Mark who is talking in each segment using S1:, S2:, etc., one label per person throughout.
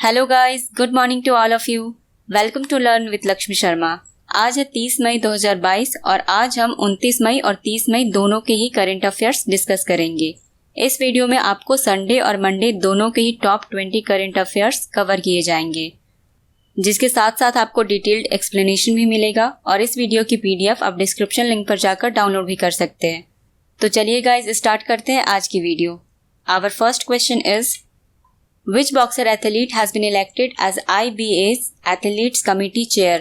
S1: Hello guys, good morning to all of you. Welcome to learn with Lakshmi Sharma. आज है 30 मई 2022 और आज हम 29 मई और 30 मई दोनों के ही करंट अफेयर्स डिस्कस करेंगे। इस वीडियो में आपको संडे और मंडे दोनों के ही टॉप 20 करंट अफेयर्स कवर किए जाएंगे, जिसके साथ साथ आपको डिटेल्ड एक्सप्लेनेशन भी मिलेगा और इस वीडियो की PDF आप डिस्क्रिप्शन लिंक पर जाकर डाउनलोड भी कर सकते हैं। तो चलिए गाइज स्टार्ट करते हैं आज की video. Our first question is Which boxer athlete has been elected as IBA's Athletes Committee Chair?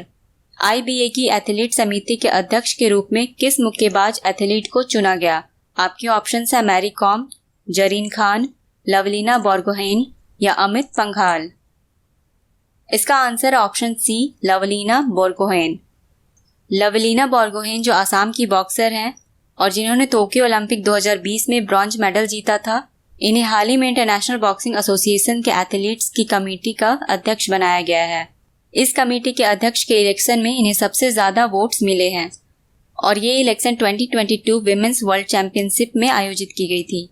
S1: IBA की एथलीट समिति के अध्यक्ष के रूप में किस मुक्केबाज एथलीट को चुना गया? आपके ऑप्शंस है मैरी कॉम, जरीन खान, लवलीना बोरगोहेन या अमित पंघाल। इसका आंसर है ऑप्शन सी, लवलीना बोरगोहेन। लवलीना बोरगोहेन जो आसाम की बॉक्सर हैं और जिन्होंने टोक्यो ओलंपिक 2020 में ब्रॉन्ज मेडल जीता था, इन्हें हाल ही में इंटरनेशनल बॉक्सिंग एसोसिएशन के एथलीट्स की कमेटी का अध्यक्ष बनाया गया है। इस कमेटी के अध्यक्ष के इलेक्शन में इन्हें सबसे ज़्यादा वोट्स मिले हैं और ये इलेक्शन 2022 विमेंस वर्ल्ड चैंपियनशिप में आयोजित की गई थी।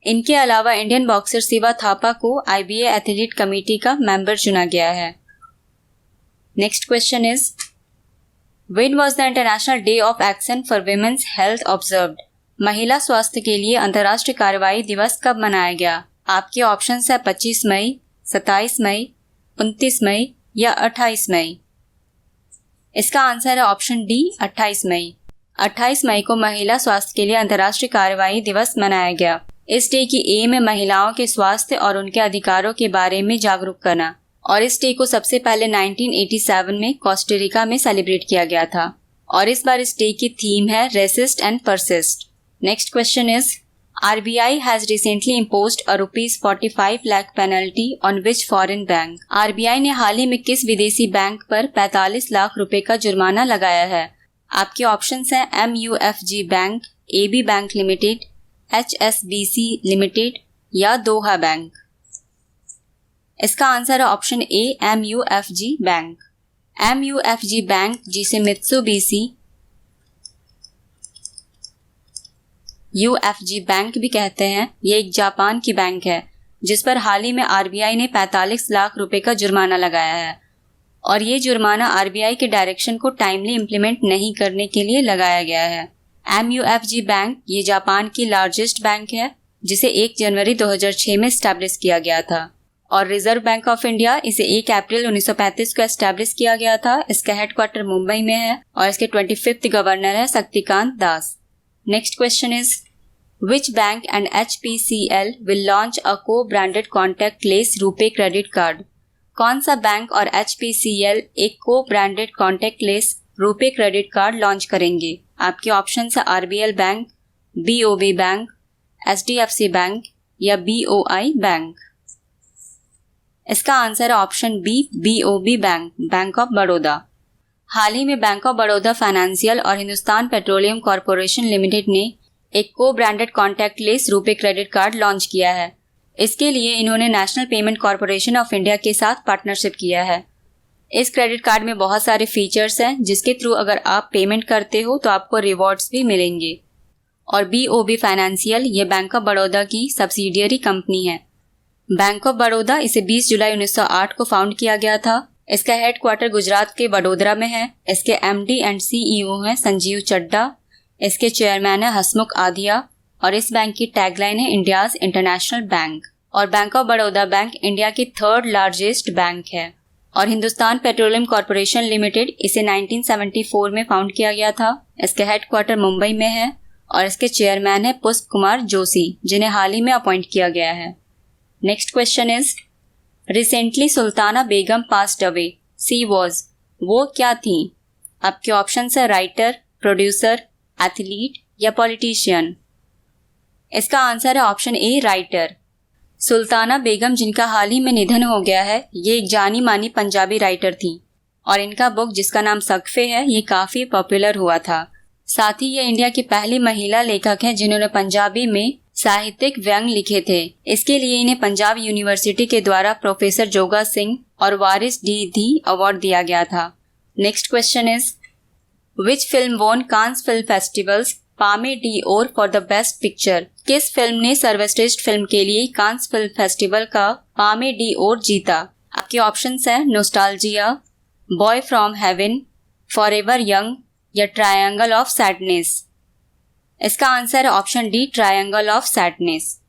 S1: इनके अलावा इंडियन बॉक्सर शिवा थापा को IBA एथलीट कमेटी का मेंबर चुना गया है। Next question is when was the international day of action for women's health observed? महिला स्वास्थ्य के लिए अंतर्राष्ट्रीय कार्रवाई दिवस कब मनाया गया? आपके ऑप्शंस है 25 मई, 27 मई, 29 मई या 28 मई। इसका आंसर है ऑप्शन डी, 28 मई। 28 मई को महिला स्वास्थ्य के लिए अंतर्राष्ट्रीय कार्रवाई दिवस मनाया गया। इस डे की एम है महिलाओं के स्वास्थ्य और उनके अधिकारों के बारे में जागरूक करना और इस डे को सबसे पहले 1987 में कोस्टारिका में सेलिब्रेट किया गया था और इस बार इस डे की थीम है resist and persist. Next question is RBI has recently imposed a ₹45 lakh penalty on which foreign bank? RBI ने हाल ही में किस विदेशी बैंक पर 45 लाख रुपए का जुर्माना लगाया है? आपके ऑप्शंस हैं MUFG bank, AB bank limited, HSBC limited या दोहा बैंक। इसका आंसर है ऑप्शन ए, MUFG बैंक। MUFG बैंक, जिसे मित्सुबिशी UFG बैंक भी कहते हैं, ये एक जापान की बैंक है जिस पर हाल ही में RBI ने 45 लाख रुपए का जुर्माना लगाया है और ये जुर्माना RBI के डायरेक्शन को टाइमली इम्प्लीमेंट नहीं करने के लिए लगाया गया है। MUFG बैंक ये जापान की लार्जेस्ट बैंक है जिसे 1 जनवरी 2006 में एस्टैब्लिश किया गया था और रिजर्व बैंक ऑफ इंडिया इसे 1 अप्रैल 1935 को एस्टैब्लिश किया गया था। इसका हेडक्वार्टर मुंबई में है और इसके 25th गवर्नर है Shaktikanta Das. Next question is which bank and HPCL will launch a co-branded contactless RuPay credit card? कौन सा बैंक और HPCL एक co-branded contactless RuPay credit card launch करेंगे? आपके ऑप्शन है RBL bank, BOB bank, HDFC bank या BOI bank. इसका answer है option B, BOB bank, bank of Baroda. हाल ही में बैंक ऑफ बड़ौदा फाइनेंशियल और हिंदुस्तान पेट्रोलियम कॉरपोरेशन लिमिटेड ने एक को branded contactless RuPay credit card launch किया है। इसके लिए इन्होंने national payment corporation of India के साथ पार्टनरशिप किया है। इस क्रेडिट कार्ड में बहुत सारे फीचर्स हैं जिसके थ्रू अगर आप पेमेंट करते हो तो आपको रिवॉर्ड्स भी मिलेंगे। और BOB फाइनेंशियल ये बैंक ऑफ बड़ौदा की सब्सिडियरी कंपनी है। बैंक ऑफ बड़ौदा इसे 20 जुलाई 1908 को फाउंड किया गया था। इसका हेडक्वार्टर गुजरात के वडोदरा में है। इसके MD एंड CEO हैं संजीव चड्डा। इसके चेयरमैन है हसमुख आधिया और इस बैंक की टैगलाइन है इंडियाज इंटरनेशनल बैंक। और bank of Baroda bank India की 3rd लार्जेस्ट बैंक है। और हिंदुस्तान पेट्रोलियम कॉरपोरेशन लिमिटेड इसे 1974 में फाउंड किया गया था। इसके हेडक्वार्टर मुंबई में है और इसके चेयरमैन है पुष्प कुमार जोशी, जिन्हें हाल ही में अपॉइंट किया गया है। Next question is recently Sultana Begum passed away, she was, वो क्या थी? आपके ऑप्शंस है राइटर, प्रोड्यूसर, एथलीट या पॉलिटिशियन। इसका आंसर है option A, writer. Sultana Begum जिनका हाल ही में निधन हो गया है, ये एक जानी मानी पंजाबी राइटर थी और इनका बुक जिसका नाम सक़फ़े है ये काफ़ी पॉपुलर हुआ था। साथ ही ये इंडिया की पहली महिला लेखक हैं जिन्होंने पंजाबी में साहित्यिक व्यंग लिखे थे। इसके लिए इन्हें पंजाब यूनिवर्सिटी के द्वारा प्रोफेसर जोगा सिंह और वारिस डी अवार्ड दिया गया था। Next question is which film won Cannes film festival's Palme d'Or for the best picture? किस फिल्म ने सर्वश्रेष्ठ फिल्म के लिए कांस फिल्म फेस्टिवल का पामे डी ओर जीता? आपके ऑप्शंस हैं nostalgia, boy from heaven, forever young या ट्रायंगल ऑफ सैडनेस। इसका आंसर है option D, triangle of sadness.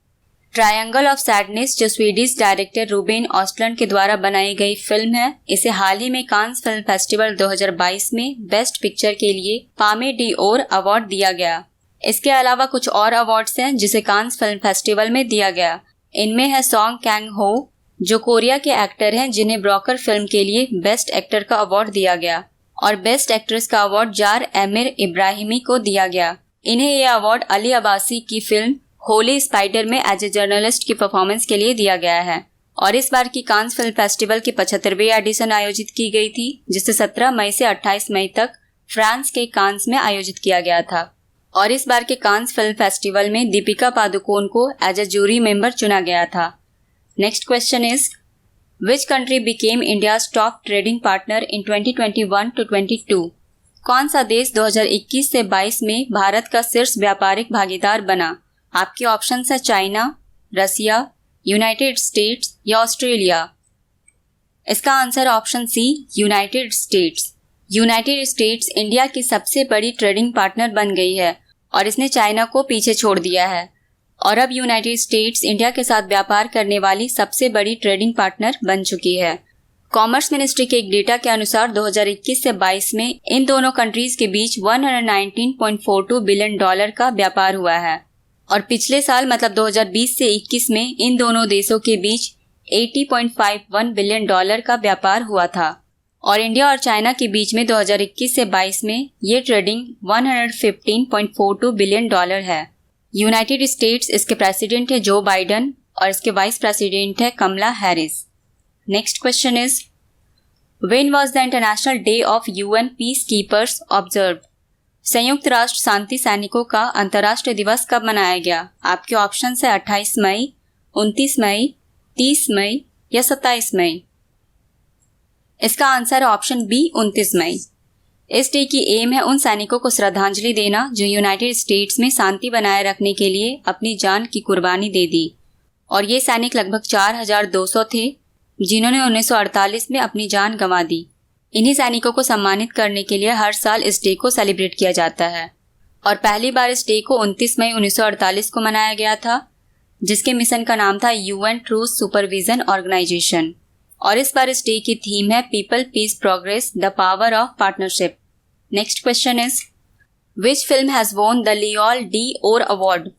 S1: Triangle of sadness जो स्वीडिश डायरेक्टर रूबेन ऑस्टलैंड के द्वारा बनाई गई फिल्म है, इसे हाल ही में कांस फिल्म फेस्टिवल 2022 में बेस्ट पिक्चर के लिए पामे डी ओर अवार्ड दिया गया। इसके अलावा कुछ और अवार्ड्स हैं जिसे कांस फिल्म फेस्टिवल में दिया गया। इनमें है सॉन्ग कैंग हो, जो कोरिया के एक्टर हैं जिन्हें ब्रोकर फिल्म के लिए बेस्ट एक्टर का अवार्ड दिया गया, और बेस्ट एक्ट्रेस का अवार्ड जार एमिर इब्राहिमी को दिया गया। इन्हें यह अवार्ड अली अब्बासी की फिल्म होली स्पाइडर में एज ए जर्नलिस्ट की परफॉर्मेंस के लिए दिया गया है। और इस बार की कांस फिल्म फेस्टिवल की 75वीं एडिशन आयोजित की गई थी, जिसे 17 मई से 28 मई तक फ्रांस के कांस में आयोजित किया गया था। और इस बार के कांस फिल्म फेस्टिवल में दीपिका पादुकोण को एज ए जूरी मेंबर चुना गया था। Next question is, which country became India's top trading partner in 2021 to 22? कौन सा देश 2021 से 22 में भारत का शीर्ष व्यापारिक भागीदार बना? आपके ऑप्शन है चाइना, रसिया, यूनाइटेड स्टेट्स या ऑस्ट्रेलिया। इसका answer option C, United States. United States India की सबसे बड़ी ट्रेडिंग पार्टनर बन गई है और इसने चाइना को पीछे छोड़ दिया है। और अब यूनाइटेड स्टेट्स इंडिया के साथ व्यापार करने वाली सबसे बड़ी ट्रेडिंग पार्टनर बन चुकी है। कॉमर्स मिनिस्ट्री के एक डेटा के अनुसार 2021 से 22 में इन दोनों कंट्रीज के बीच $119.42 बिलियन का व्यापार हुआ है। और पिछले साल मतलब 2020 से 21 में इन दोनों देशों के बीच $80.51 बिलियन का व्यापार हुआ था। और इंडिया और चाइना के बीच में 2021 से 22 में ये ट्रेडिंग $115.42 बिलियन है। यूनाइटेड स्टेट्स इसके प्रेसिडेंट है जो बाइडन और इसके वाइस प्रेसिडेंट है Kamala Harris. Next question is, when was the international day of UN peacekeepers observed? संयुक्त राष्ट्र शांति सैनिकों का अंतर्राष्ट्रीय दिवस कब मनाया गया? आपके ऑप्शन है 28 मई, 29 मई, 30 मई या 27 मई। इसका आंसर है ऑप्शन बी, 29 मई। इस डे की एम है उन सैनिकों को श्रद्धांजलि देना जो यूनाइटेड स्टेट्स में शांति बनाए रखने के लिए अपनी जान की कुर्बानी दे दी। और ये सैनिक लगभग 4200 थे जिन्होंने 1948 में अपनी जान गंवा दी। इन्हीं सैनिकों को सम्मानित करने के लिए हर साल इस डे को सेलिब्रेट किया जाता है। और पहली बार इस डे को 29 मई 1948 को मनाया गया था, जिसके मिशन का नाम था यूएन ट्रूथ सुपरविजन ऑर्गेनाइजेशन। और इस बार इस डे की थीम है people, peace, progress, the power of partnership. Next question is, which film has won the L'Oeil d'Or award?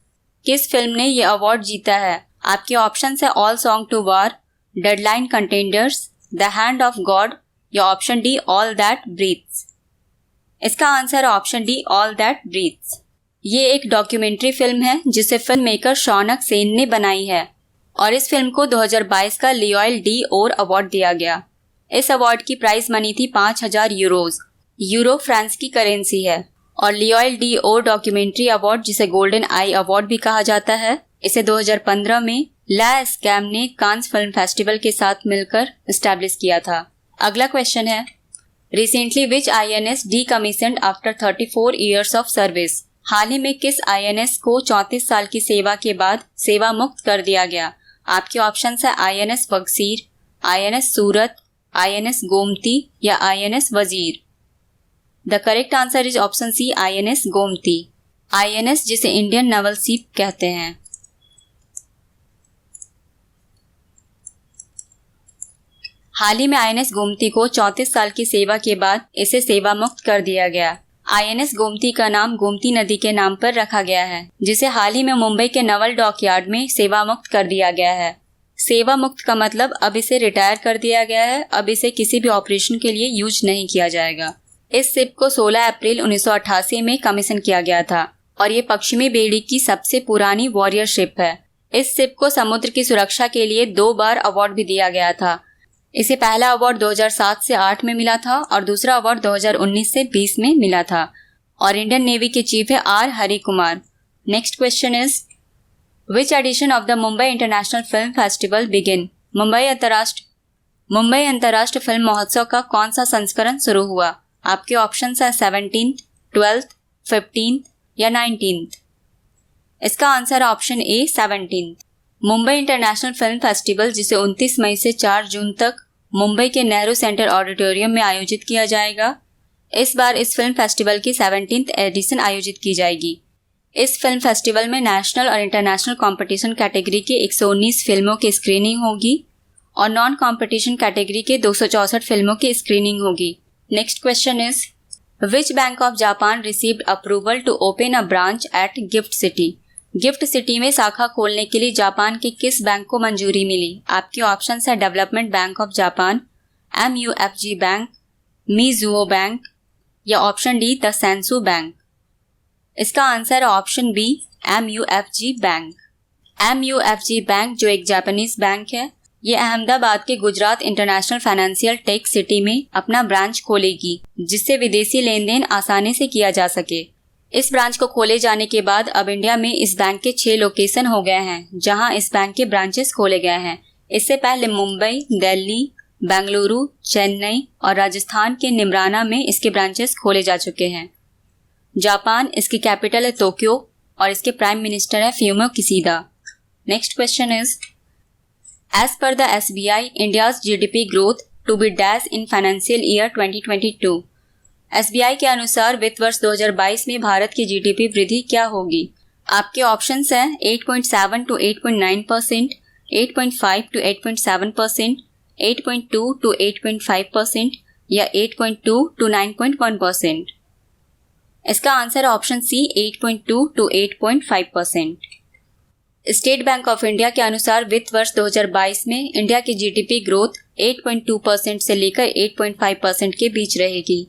S1: किस फिल्म ने ये अवार्ड जीता है? आपके ऑप्शन है all song to war, deadline contenders, the hand of God या option D all that breathes. इसका answer है option D all that breathes. ये एक डॉक्यूमेंट्री फिल्म है जिसे फिल्म मेकर शौनक सेन ने बनाई है और इस फिल्म को 2022 का लियोल डी ओर अवार्ड दिया गया। इस अवार्ड की प्राइस मनी थी 5000 यूरोज। यूरो फ्रांस की करेंसी है। और लियोल डी ओर डॉक्यूमेंट्री अवार्ड, जिसे गोल्डन आई अवार्ड भी कहा जाता है, इसे 2015 में ला स्कैम ने कांस फिल्म फेस्टिवल के साथ मिलकर एस्टैब्लिश किया था। अगला क्वेश्चन है, recently which INS decommissioned after 34 years of service? हाल ही में किस INS को 34 साल की सेवा के बाद सेवा मुक्त कर दिया गया? आपके ऑप्शन है INS बगसीर, INS सूरत, INS गोमती या INS Vajir. The correct answer is option C, INS Gomti. INS जिसे इंडियन नेवल शिप कहते हैं। हाल ही में INS गोमती को 34 साल की सेवा के बाद इसे सेवा मुक्त कर दिया गया। INS गोमती का नाम गोमती नदी के नाम पर रखा गया है, जिसे हाल ही में मुंबई के नवल डॉकयार्ड में सेवा मुक्त कर दिया गया है। सेवा मुक्त का मतलब अब इसे रिटायर कर दिया गया है, अब इसे किसी भी ऑपरेशन के लिए यूज नहीं किया जाएगा। इस शिप को 16 अप्रैल 1988 में कमीशन किया गया था और ये पश्चिमी बेड़ी की सबसे पुरानी वॉरियर शिप है। इस शिप को समुद्र की सुरक्षा के लिए 2 बार अवार्ड भी दिया गया था। इसे पहला अवार्ड 2007 से 8 में मिला था और दूसरा अवार्ड 2019 से 20 में मिला था। और इंडियन नेवी के चीफ है R Hari Kumar. Next question is, which edition of the Mumbai international film festival begin? Mumbai अंतर्राष्ट्रीय फिल्म महोत्सव का कौन सा संस्करण शुरू हुआ? आपके ऑप्शन है 17th, 12th, 15th या 19th। इसका आंसर ऑप्शन ए 17th। Mumbai international film festival, जिसे 29 मई से 4 जून तक मुंबई के नेहरू सेंटर ऑडिटोरियम में आयोजित किया जाएगा। इस बार इस फिल्म फेस्टिवल की 17th एडिशन आयोजित की जाएगी। इस फिल्म फेस्टिवल में नेशनल और इंटरनेशनल कंपटीशन कैटेगरी के 119 फिल्मों की स्क्रीनिंग होगी और नॉन कंपटीशन कैटेगरी के 264 फिल्मों की स्क्रीनिंग होगी। Next question is which bank of Japan received approval to open a branch at GIFT City. GIFT City में शाखा खोलने के लिए जापान के किस बैंक को मंजूरी मिली। आपके ऑप्शन है development bank of Japan, MUFG bank, Mizuho bank या option D the Sensu bank. इसका आंसर है option B MUFG bank. MUFG bank जो एक जापानीज बैंक है, ये अहमदाबाद के Gujarat international financial tech city में अपना ब्रांच खोलेगी, जिससे विदेशी लेन देन आसानी से किया जा सके। इस ब्रांच को खोले जाने के बाद अब इंडिया में इस बैंक के 6 लोकेशन हो गए हैं, जहां इस बैंक के ब्रांचेस खोले गए हैं। इससे पहले मुंबई, दिल्ली, बेंगलुरु, चेन्नई और राजस्थान के निमराना में इसके ब्रांचेस खोले जा चुके हैं। जापान, इसकी कैपिटल है टोक्यो और इसके प्राइम मिनिस्टर है Fumio Kishida. Next question is as per the SBI, India's GDP growth to be dash in financial year 2022। SBI के अनुसार वित्त वर्ष 2022 में भारत की GDP वृद्धि क्या होगी। आपके ऑप्शंस हैं 8.7 to 8.9%, 8.5 to 8.7%, 8.2 to 8.5% या 8.2 to 9.1%। इसका answer option C 8.2 to 8.5%। State Bank of India के अनुसार वित्त वर्ष 2022 में इंडिया की GDP ग्रोथ 8.2% से लेकर 8.5% के बीच रहेगी।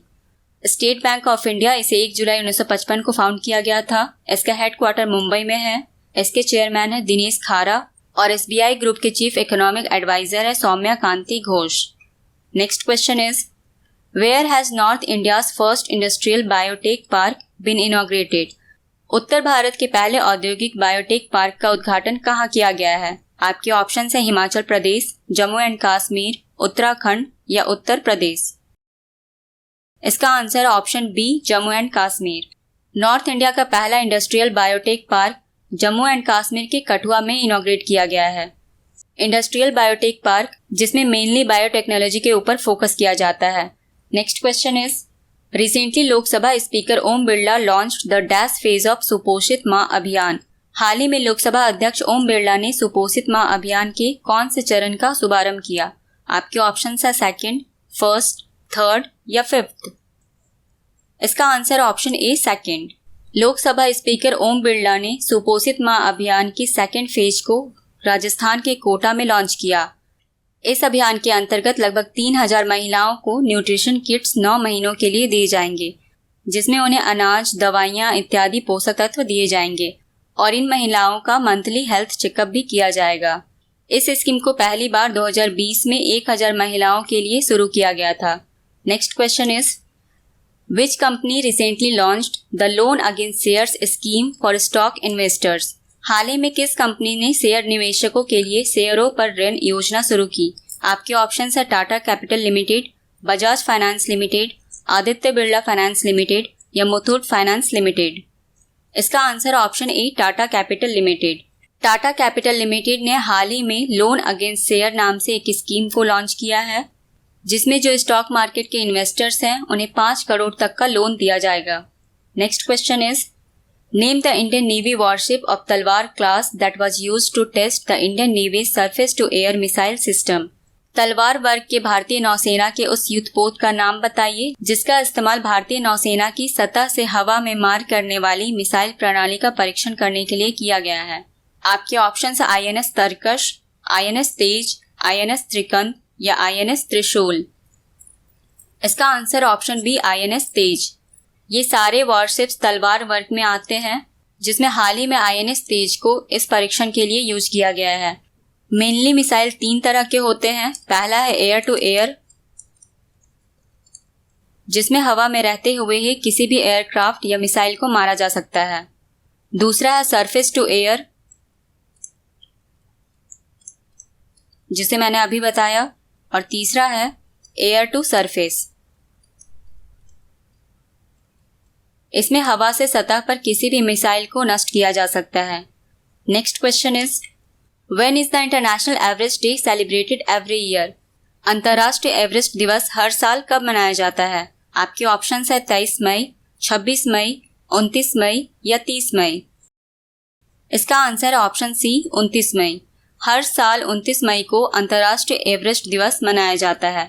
S1: स्टेट बैंक ऑफ इंडिया इसे 1 जुलाई 1955 को फाउंड किया गया था। इसका हेडक्वार्टर मुंबई में है। इसके चेयरमैन है दिनेश खारा और SBI ग्रुप के चीफ इकोनॉमिक एडवाइजर है Soumya Kanti Ghosh. Next question is where has north India's first industrial biotech park been inaugurated. उत्तर भारत के पहले औद्योगिक बायोटेक पार्क का उद्घाटन कहाँ किया गया है। आपके ऑप्शन है हिमाचल प्रदेश, जम्मू एंड कश्मीर, उत्तराखंड या उत्तर प्रदेश। इसका answer option B Jammu and Kashmir. North India का पहला industrial biotech park Jammu and Kashmir के कठुआ में इनॉग्रेट किया गया है। इंडस्ट्रियल बायोटेक पार्क जिसमें मेनली बायोटेक्नोलॉजी के ऊपर फोकस किया जाता है। Next question is recently Lok Sabha speaker Om Birla launched the dash phase of Suposhit Maa अभियान। हाल ही में लोकसभा अध्यक्ष ओम बिरला ने सुपोषित मां अभियान के कौन से चरण का शुभारंभ किया। आपके ऑप्शन है सेकंड, फर्स्ट, थर्ड या फिफ्थ। इसका answer option A second. Lok Sabha speaker Om Birla ने सुपोषित मां अभियान की सेकंड फेज को राजस्थान के कोटा में लॉन्च किया। इस अभियान के अंतर्गत लगभग 3000 महिलाओं को न्यूट्रिशन किट्स 9 महीनों के लिए दिए जाएंगे, जिसमें उन्हें अनाज, दवाइयां इत्यादि पोषक तत्व दिए जाएंगे और इन महिलाओं का मंथली हेल्थ चेकअप भी किया जाएगा। इस स्कीम को पहली बार 2020 में 1000 महिलाओं के लिए शुरू किया गया था। Next question is which company recently launched the loan against shares scheme for stock investors. हाल ही में किस कंपनी ने शेयर निवेशकों के लिए शेयरों पर ऋण योजना शुरू की। आपके ऑप्शन है Tata capital limited, Bajaj finance limited, Aditya Birla finance limited या मुथूट फाइनेंस लिमिटेड। इसका आंसर ऑप्शन ए Tata capital limited. Tata capital limited ने हाल ही में लोन अगेंस्ट शेयर नाम से एक स्कीम को लॉन्च किया है, जिसमें जो स्टॉक मार्केट के इन्वेस्टर्स हैं उन्हें 5 करोड़ तक का लोन दिया जाएगा। Next question is name the Indian navy warship of Talwar class that was used to test the Indian navy surface to air missile system. Talwar वर्ग के भारतीय नौसेना के उस युद्धपोत का नाम बताइए जिसका इस्तेमाल भारतीय नौसेना की सतह से हवा में मार करने वाली मिसाइल प्रणाली का परीक्षण करने के लिए किया गया है। आपके ऑप्शन है INS तरकश, INS तेज, INS त्रिकंत या INS त्रिशूल। इसका आंसर ऑप्शन बी INS तेज। ये सारे वॉरशिप्स तलवार वर्ग में आते हैं, जिसमें हाल ही में INS तेज को इस परीक्षण के लिए यूज किया गया है। मेनली मिसाइल 3 तरह के होते हैं। पहला है एयर टू एयर, जिसमें हवा में रहते हुए ही किसी भी एयरक्राफ्ट या मिसाइल को मारा जा सकता है। दूसरा है सरफेस टू एयर, जिसे मैंने अभी बताया, और तीसरा है एयर टू सरफेस। इसमें हवा से सतह पर किसी भी मिसाइल को नष्ट किया जा सकता है। Next question is when is the international average day celebrated every year. अंतर्राष्ट्रीय एवरेस्ट दिवस हर साल कब मनाया जाता है? आपके ऑप्शंस है 23 मई, 26 मई, 29 मई या 30 मई। इसका आंसर है ऑप्शन सी 29 मई। हर साल 29 मई को अंतर्राष्ट्रीय एवरेस्ट दिवस मनाया जाता है।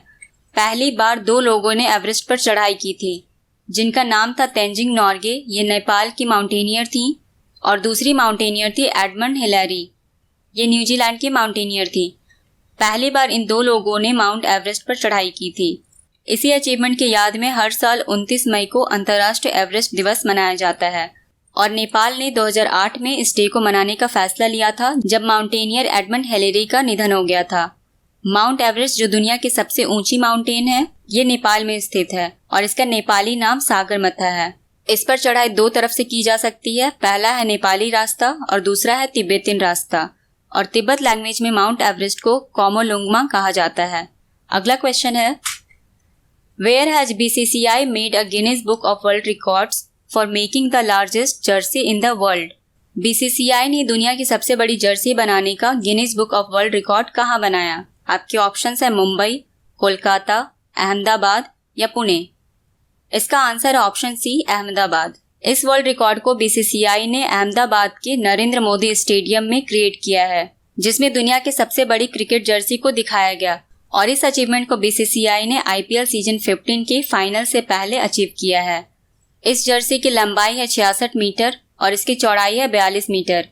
S1: पहली बार 2 लोगों ने एवरेस्ट पर चढ़ाई की थी, जिनका नाम था तेंजिंग नोर्गे, ये नेपाल की माउंटेनियर थी, और दूसरी माउंटेनियर थी एडमंड हिलेरी, ये न्यूजीलैंड की माउंटेनियर थी। पहली बार इन 2 लोगों ने माउंट एवरेस्ट पर चढ़ाई की थी। इसी अचीवमेंट की याद में हर साल 29 मई को अंतर्राष्ट्रीय एवरेस्ट दिवस मनाया जाता है। और नेपाल ने 2008 में इस डे को मनाने का फैसला लिया था, जब माउंटेनियर एडमंड हिलेरी का निधन हो गया था। माउंट एवरेस्ट, जो दुनिया की सबसे ऊंची माउंटेन है, ये नेपाल में स्थित है और इसका नेपाली नाम सागरमाथा है। इस पर चढ़ाई 2 तरफ से की जा सकती है। पहला है नेपाली रास्ता और दूसरा है तिब्बतियन रास्ता। और तिब्बत लैंग्वेज में माउंट एवरेस्ट को कोमोलुंगमा कहा जाता है। अगला क्वेश्चन है, where has BCCI made a Guinness Book of World Records for making the largest jersey in the world? BCCI ने दुनिया की सबसे बड़ी जर्सी बनाने का Guinness Book of World Record कहाँ बनाया? आपके ऑप्शंस है मुंबई, कोलकाता, अहमदाबाद या पुणे। इसका आंसर है ऑप्शन सी अहमदाबाद। इस वर्ल्ड रिकॉर्ड को BCCI ने अहमदाबाद के नरेंद्र मोदी स्टेडियम में क्रिएट किया है, जिसमें दुनिया की सबसे बड़ी क्रिकेट जर्सी को दिखाया गया। और इस अचीवमेंट को BCCI ने IPL सीजन 15 के फाइनल से पहले अचीव किया है। इस जर्सी की लंबाई है 66 मीटर और इसकी चौड़ाई है 42 मीटर,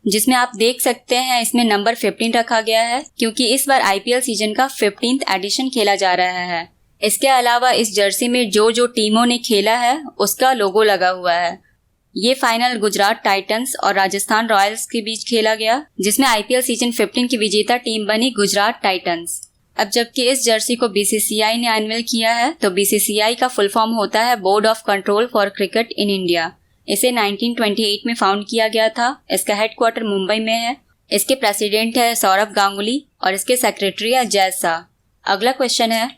S1: जिसमें आप देख सकते हैं इसमें नंबर 15 रखा गया है, क्योंकि इस बार IPL सीजन का 15th एडिशन खेला जा रहा है। इसके अलावा इस जर्सी में जो टीमों ने खेला है उसका लोगो लगा हुआ है। ये फाइनल गुजरात टाइटंस और राजस्थान रॉयल्स के बीच खेला गया, जिसमें IPL सीजन 15 की विजेता टीम बनी गुजरात टाइटंस। अब जबकि इस जर्सी को BCCI ने अनवील किया है, तो BCCI का फुल फॉर्म होता है board of control for cricket in India. इसे 1928 में फाउंड किया गया था। इसका हेडक्वार्टर मुंबई में है। इसके प्रेसिडेंट है सौरभ गांगुली और इसके सेक्रेटरी है जय शाह। अगला क्वेश्चन है,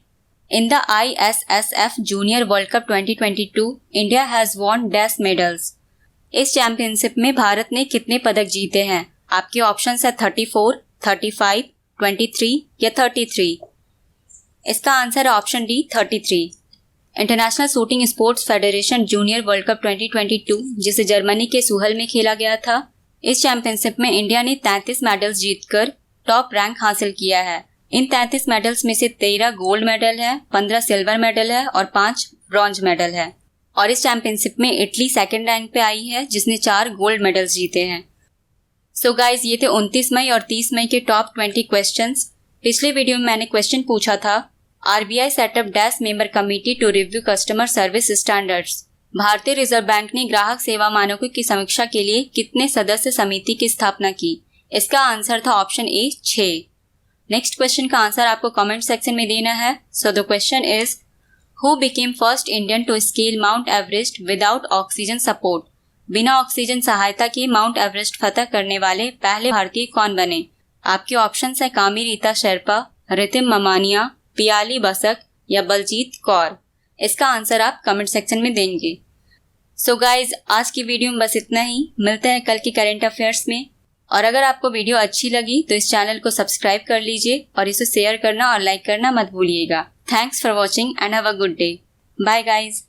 S1: in the ISSF junior world cup 2022 India has won dash medals? इस चैंपियनशिप में भारत ने कितने पदक जीते हैं? आपके ऑप्शंस है 34, 35, 23 या 33। इसका आंसर है option D 33। International shooting sports federation junior world cup 2022, जिसे जर्मनी के सुहल में खेला गया था, इस चैंपियनशिप में इंडिया ने 33 मेडल्स जीतकर टॉप रैंक हासिल किया है। इन 33 मेडल्स में से 13 गोल्ड मेडल है, 15 सिल्वर मेडल है और 5 ब्रॉन्ज मेडल है। और इस चैंपियनशिप में इटली सेकंड रैंक पे आई है, जिसने 4 गोल्ड मेडल्स जीते हैं। सो गाइज, ये थे 29 मई और 30 मई के टॉप 20 क्वेश्चंस। पिछले वीडियो में मैंने क्वेश्चन पूछा था, RBI setup dash member committee to review customer service standards. भारतीय रिजर्व बैंक ने ग्राहक सेवा मानकों की समीक्षा के लिए कितने सदस्य समिति की स्थापना की? इसका आंसर था ऑप्शन ए 6। नेक्स्ट क्वेश्चन का आंसर आपको कमेंट सेक्शन में देना है। So the question is, who became first Indian to scale mount Everest without oxygen support? बिना ऑक्सीजन सहायता के माउंट एवरेस्ट फतह करने वाले पहले भारतीय कौन बने? आपके ऑप्शंस है कामी रीता शेरपा, रितिम ममानिया, पियाली बसक या बलजीत कौर। इसका आंसर आप कमेंट सेक्शन में देंगे। सो गाइज, आज की वीडियो में बस इतना ही। मिलते हैं कल की करंट अफेयर्स में। और अगर आपको वीडियो अच्छी लगी तो इस चैनल को सब्सक्राइब कर लीजिए और इसे शेयर करना और लाइक करना मत भूलिएगा। Thanks for watching and have a good day. Bye guys.